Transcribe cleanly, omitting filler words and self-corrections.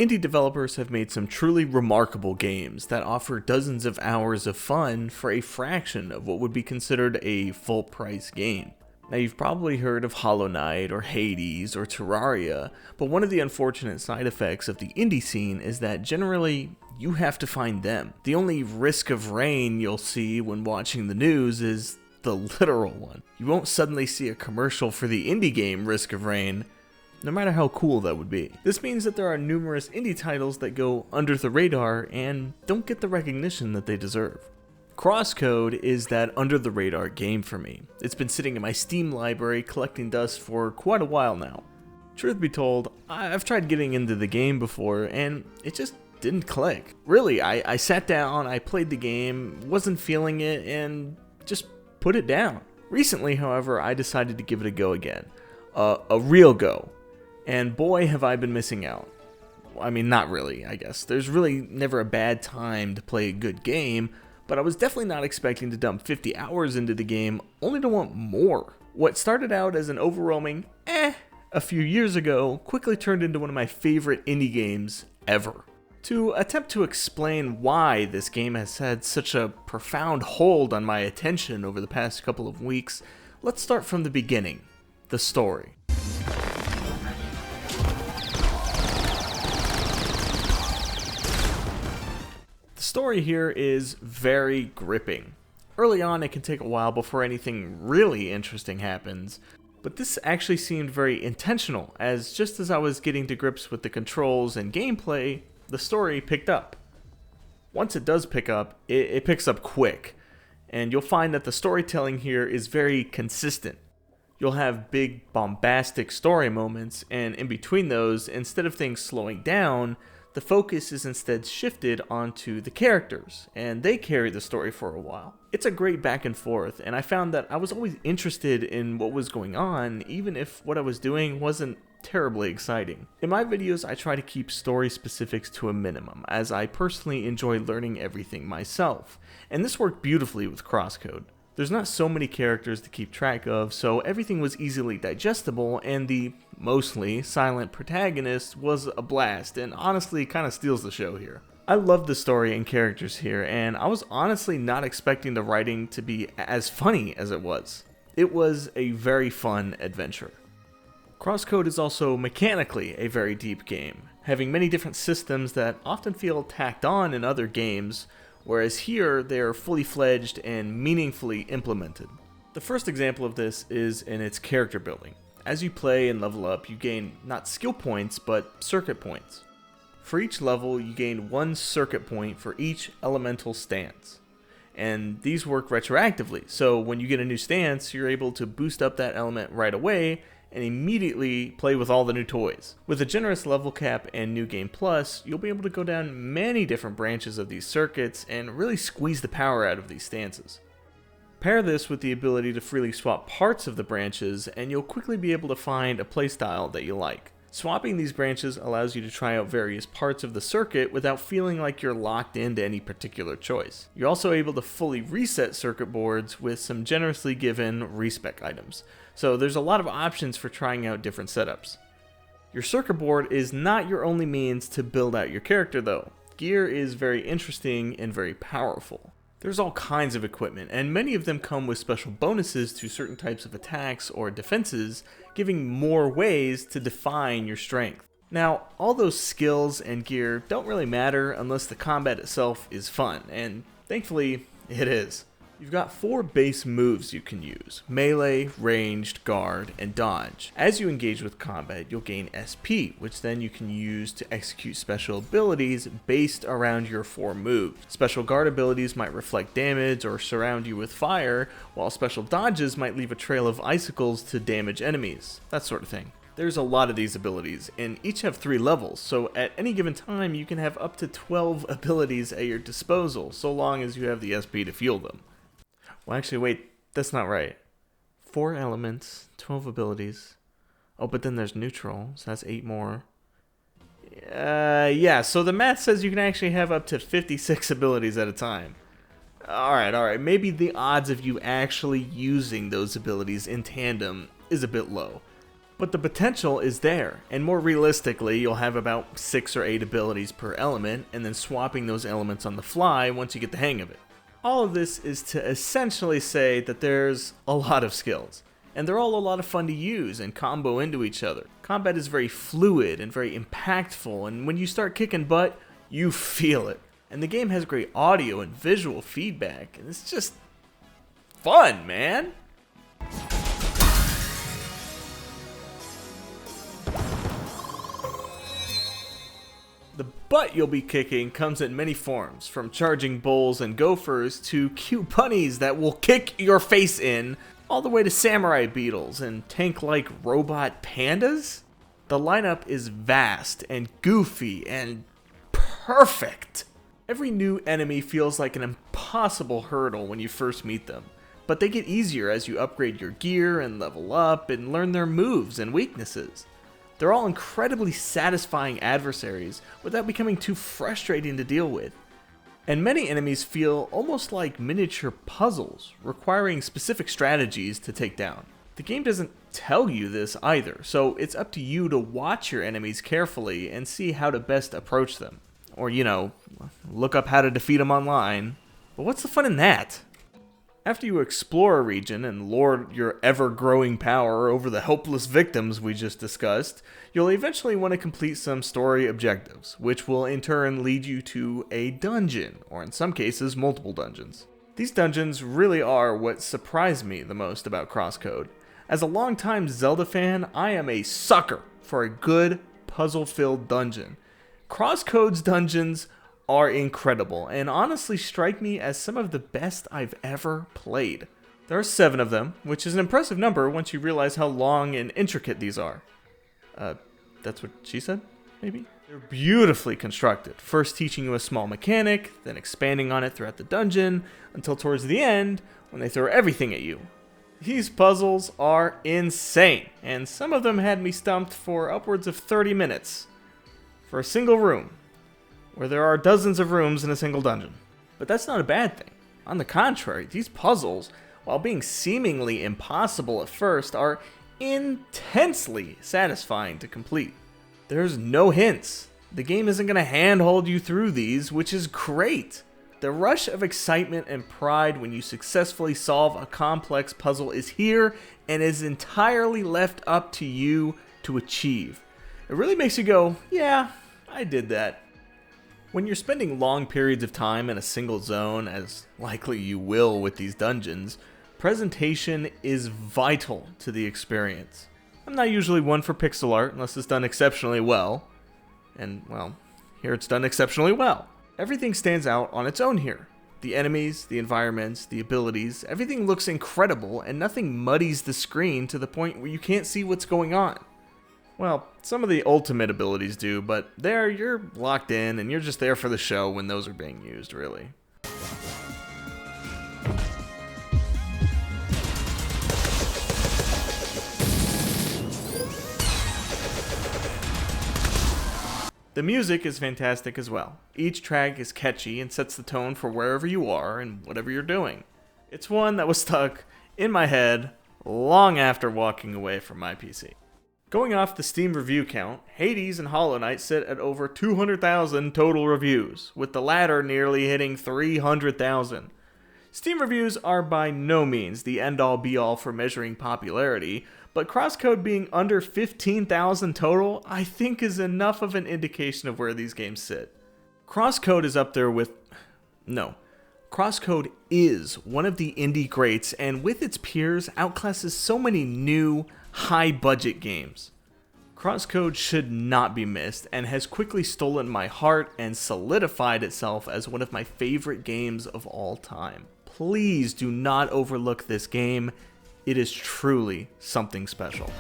Indie developers have made some truly remarkable games that offer dozens of hours of fun for a fraction of what would be considered a full-price game. Now, you've probably heard of Hollow Knight or Hades or Terraria, but one of the unfortunate side effects of the indie scene is that generally you have to find them. The only risk of rain you'll see when watching the news is the literal one. You won't suddenly see a commercial for the indie game Risk of Rain, no matter how cool that would be. This means that there are numerous indie titles that go under the radar and don't get the recognition that they deserve. Crosscode is that under the radar game for me. It's been sitting in my Steam library collecting dust for quite a while now. Truth be told, I've tried getting into the game before and it just didn't click. Really, I sat down, I played the game, wasn't feeling it, and just put it down. Recently, however, I decided to give it a go again. A real go. And boy, have I been missing out. I mean, not really, I guess. There's really never a bad time to play a good game, but I was definitely not expecting to dump 50 hours into the game, only to want more. What started out as an overwhelming a few years ago quickly turned into one of my favorite indie games ever. To attempt to explain why this game has had such a profound hold on my attention over the past couple of weeks, let's start from the beginning, the story. The story here is very gripping. Early on, it can take a while before anything really interesting happens, but this actually seemed very intentional, as just as I was getting to grips with the controls and gameplay, the story picked up. Once it does pick up, it picks up quick, and you'll find that the storytelling here is very consistent. You'll have big bombastic story moments, and in between those, instead of things slowing down, the focus is instead shifted onto the characters, and they carry the story for a while. It's a great back and forth, and I found that I was always interested in what was going on, even if what I was doing wasn't terribly exciting. In my videos, I try to keep story specifics to a minimum, as I personally enjoy learning everything myself, and this worked beautifully with Crosscode. There's not so many characters to keep track of, so everything was easily digestible, and the mostly silent protagonist was a blast, and honestly kind of steals the show here. I love the story and characters here, and I was honestly not expecting the writing to be as funny as it was. It was a very fun adventure. Crosscode is also mechanically a very deep game, having many different systems that often feel tacked on in other games, whereas here they are fully fledged and meaningfully implemented. The first example of this is in its character building. As you play and level up, you gain not skill points, but circuit points. For each level, you gain one circuit point for each elemental stance. And these work retroactively, so when you get a new stance, you're able to boost up that element right away and immediately play with all the new toys. With a generous level cap and New Game Plus, you'll be able to go down many different branches of these circuits and really squeeze the power out of these stances. Pair this with the ability to freely swap parts of the branches, and you'll quickly be able to find a playstyle that you like. Swapping these branches allows you to try out various parts of the circuit without feeling like you're locked into any particular choice. You're also able to fully reset circuit boards with some generously given respec items, so there's a lot of options for trying out different setups. Your circuit board is not your only means to build out your character though. Gear is very interesting and very powerful. There's all kinds of equipment, and many of them come with special bonuses to certain types of attacks or defenses, giving more ways to define your strength. Now, all those skills and gear don't really matter unless the combat itself is fun, and thankfully, it is. You've got 4 base moves you can use: melee, ranged, guard, and dodge. As you engage with combat, you'll gain SP, which then you can use to execute special abilities based around your 4 moves. Special guard abilities might reflect damage or surround you with fire, while special dodges might leave a trail of icicles to damage enemies, that sort of thing. There's a lot of these abilities, and each have 3 levels, so at any given time you can have up to 12 abilities at your disposal, so long as you have the SP to fuel them. Well, actually, wait, that's not right. 4 elements, 12 abilities. Oh, but then there's neutral, so that's 8 more. Yeah, so the math says you can actually have up to 56 abilities at a time. Alright, maybe the odds of you actually using those abilities in tandem is a bit low. But the potential is there, and more realistically, you'll have about 6 or 8 abilities per element, and then swapping those elements on the fly once you get the hang of it. All of this is to essentially say that there's a lot of skills, and they're all a lot of fun to use and combo into each other. Combat is very fluid and very impactful, and when you start kicking butt, you feel it. And the game has great audio and visual feedback, and it's just fun, man! The butt you'll be kicking comes in many forms, from charging bulls and gophers to cute bunnies that will kick your face in, all the way to samurai beetles and tank-like robot pandas. The lineup is vast and goofy and perfect. Every new enemy feels like an impossible hurdle when you first meet them, but they get easier as you upgrade your gear and level up and learn their moves and weaknesses. They're all incredibly satisfying adversaries without becoming too frustrating to deal with. And many enemies feel almost like miniature puzzles, requiring specific strategies to take down. The game doesn't tell you this either, so it's up to you to watch your enemies carefully and see how to best approach them. Or, look up how to defeat them online. But what's the fun in that? After you explore a region and lord your ever-growing power over the helpless victims we just discussed, you'll eventually want to complete some story objectives, which will in turn lead you to a dungeon, or in some cases, multiple dungeons. These dungeons really are what surprised me the most about Crosscode. As a longtime Zelda fan, I am a sucker for a good, puzzle-filled dungeon. Crosscode's dungeons are incredible, and honestly strike me as some of the best I've ever played. There are 7 of them, which is an impressive number once you realize how long and intricate these are. That's what she said, maybe? They're beautifully constructed, first teaching you a small mechanic, then expanding on it throughout the dungeon, until towards the end, when they throw everything at you. These puzzles are insane, and some of them had me stumped for upwards of 30 minutes for a single room, where there are dozens of rooms in a single dungeon. But that's not a bad thing. On the contrary, these puzzles, while being seemingly impossible at first, are intensely satisfying to complete. There's no hints. The game isn't going to handhold you through these, which is great. The rush of excitement and pride when you successfully solve a complex puzzle is here and is entirely left up to you to achieve. It really makes you go, yeah, I did that. When you're spending long periods of time in a single zone, as likely you will with these dungeons, presentation is vital to the experience. I'm not usually one for pixel art unless it's done exceptionally well. And, well, here it's done exceptionally well. Everything stands out on its own here. The enemies, the environments, the abilities, everything looks incredible and nothing muddies the screen to the point where you can't see what's going on. Well, some of the ultimate abilities do, but there you're locked in and you're just there for the show when those are being used, really. The music is fantastic as well. Each track is catchy and sets the tone for wherever you are and whatever you're doing. It's one that was stuck in my head long after walking away from my PC. Going off the Steam review count, Hades and Hollow Knight sit at over 200,000 total reviews, with the latter nearly hitting 300,000. Steam reviews are by no means the end-all be-all for measuring popularity, but Crosscode being under 15,000 total, I think is enough of an indication of where these games sit. Crosscode is up there with... No. Crosscode is one of the indie greats, and with its peers, outclasses so many new, high-budget games. Crosscode should not be missed, and has quickly stolen my heart and solidified itself as one of my favorite games of all time. Please do not overlook this game. It is truly something special.